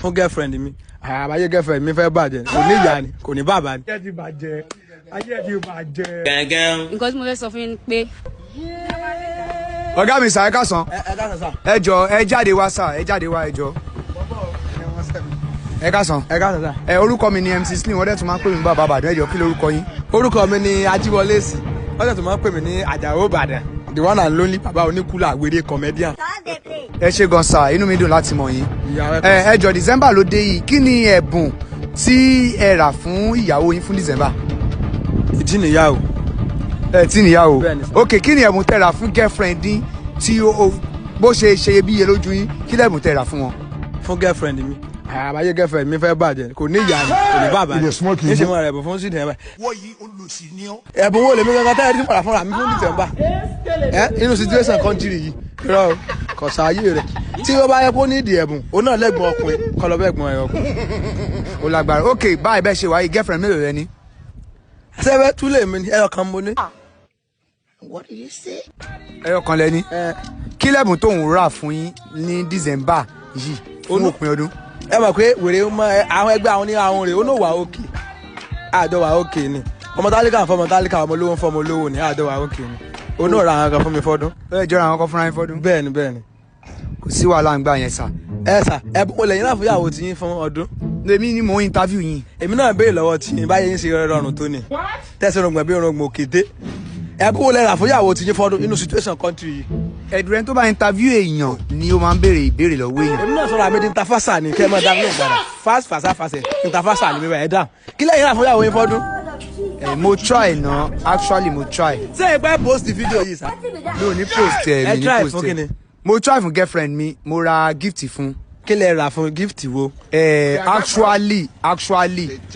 fún girlfriend mi àbáyé girlfriend mi fẹ́ bàjẹ́ kò ní ìyá ni kò ní bàbá ni. ayé ti bàjẹ́ ayé ti bàjẹ́. nǹkan tí mo fẹ́ sọ fún yín pé. ọ̀gá mi sà ẹ káàsán ẹ jọ ẹ jáde wá sà ẹ jáde wá ẹ jọ ẹ káàsán ẹ orúkọ mi ni MC Slim wọ́n dẹ̀ tún máa ń pè mí bàbá Ìbàdàn ẹ jọ kí lorúkọ yín. orúkọ mi ni Ajíwọlé sí wọ́n dẹ̀ tún máa ń pè mí ní Àjàó Ìbàdàn the one and lonely bàbá oníkùlà wèrè comedian. ẹ ṣé gan sà inú mi dùn láti mọ̀ yín. ẹ jọ December ló dé yìí kí ni ẹ̀bùn tí ẹ rà fún ìyàwó yín fún December. ìdí nìyá o. ẹ tí nìyàwó ok kí ni ẹ̀bùn tẹ́ rà fún girlfriend dín tí bó ṣe iyebíye lójú yín kí lẹ́bùn tẹ́ rà fún wọn. fún girlfriend mi àbáyé girlfriend mi fẹ́ bàjẹ́ kò ní ìyá ni kò ní bàbá ni ní ṣe mọ rẹ̀ bọ̀ fún sídìí ẹ̀ báyìí. wọ́n yí olùsí ni ọ́. ẹ̀bùn wo lèmi gangan táyà tí padà fúnra mi fún December inú situation country yìí irọ́ kò sáyé rẹ̀ tí ó bá yẹ kó ní ìdí ẹ̀bùn òun náà lẹ́gbọ̀n ọkùnrin kọ́ lọ bẹ́gbọ̀n ẹ̀ ọkùnrin. ó lágbára ok báyìí bẹ́ẹ̀ ṣe wáyé girlfriend mélòó rẹ ní. sẹ́fẹ̀ túlẹ̀ mi ni ẹyọ kan mo ní. What did you say? ẹyọ kan lẹ ní. kí lẹ́bùn tóun rà fún yín ní December yìí fún òpin ọdún. ẹ mọ̀ pé wèrè àwọn ẹgbẹ́ àwọn oníhàwọn rẹ̀ ó náà wà òkè àjọ wà òkè ni ọmọ tálíkà fọmọ tálíkà ọmọ olówó fọmọ olówó ni àjọ wà òkè ni ó náà ra àwọn kan fún mi fọdún. ẹ jọra àwọn kan fúnra yín fọdún. bẹ́ẹ̀ni bẹ́ẹ̀ni. kò sí wàhálà ń gbà yẹn sà. ẹ sà ẹ bó lẹ́yìn náà fúyàwó tí yín fún ọdún. èmi ni mò ń interview yín. èmi náà béèrè lọ́wọ́ tí yín báyẹn ń ṣe rọrùn tó ni tẹ̀sí orògbòn bí orògbòn òkété ẹ bó lẹ́ra fúyàwó tí yín fọdún inú situation country yìí. ẹ̀dùrẹ́ tó bá interview èèyàn ni ó máa ń béèrè ìbéèrè lọ́wọ́ èèyàn. èmi náà sọ̀rọ̀ àmì interfasa ni kẹ́ ẹ máa dá mi náà gbàdá fast interfasa ni mi bá ẹ dáhùn kí lẹ́yìn náà fúyàwó yín fọdún. mo try na actually mo try. ṣé ẹ pẹ́ post video yìí sá. mi ò ní post ẹ mi ní post ẹ mo try fún girlfriend mi mo ra gift fún. kí lẹ rà fún gift wo. actually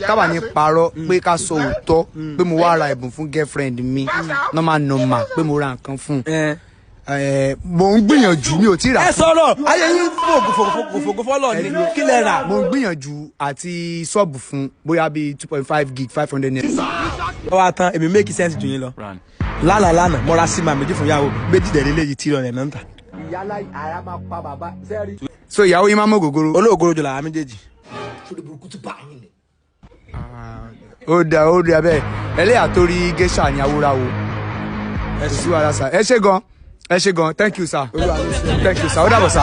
tábà ní parọ́ pé ká sọ òótọ́ pé mo wá ra ẹ̀bùn fún girlfriend mi normal pé mo ra nǹkan fún mo ń gbìyànjú mi ò tí ra. ẹ sọ̀rọ̀ ayé yín fògùn fọlọ ni kí lẹ rà. mo ń gbìyànjú àti sọ́ọ̀bù fún bóyá bíi 2.5 gig 500 naira. ó wá tán èmi make sense jù yín lọ lánàá mo ra síma méjì fún yàwó méjì dẹ̀ lélẹ́yìí tí ìrọ̀lẹ́ náà ń tà. ìyálà àyà máa pa bàbá sẹ́ẹ̀rì. so ìyàwó yín máa mọ ògógóró. olóògóró jọ làwọn méjèèjì. ó dà bẹ́ẹ̀ ẹlẹ́yà tó rí géṣà ní awúráwo ẹ sì wàhálà sà ẹ ṣé gan thank you sir ó dàbọ̀ sir.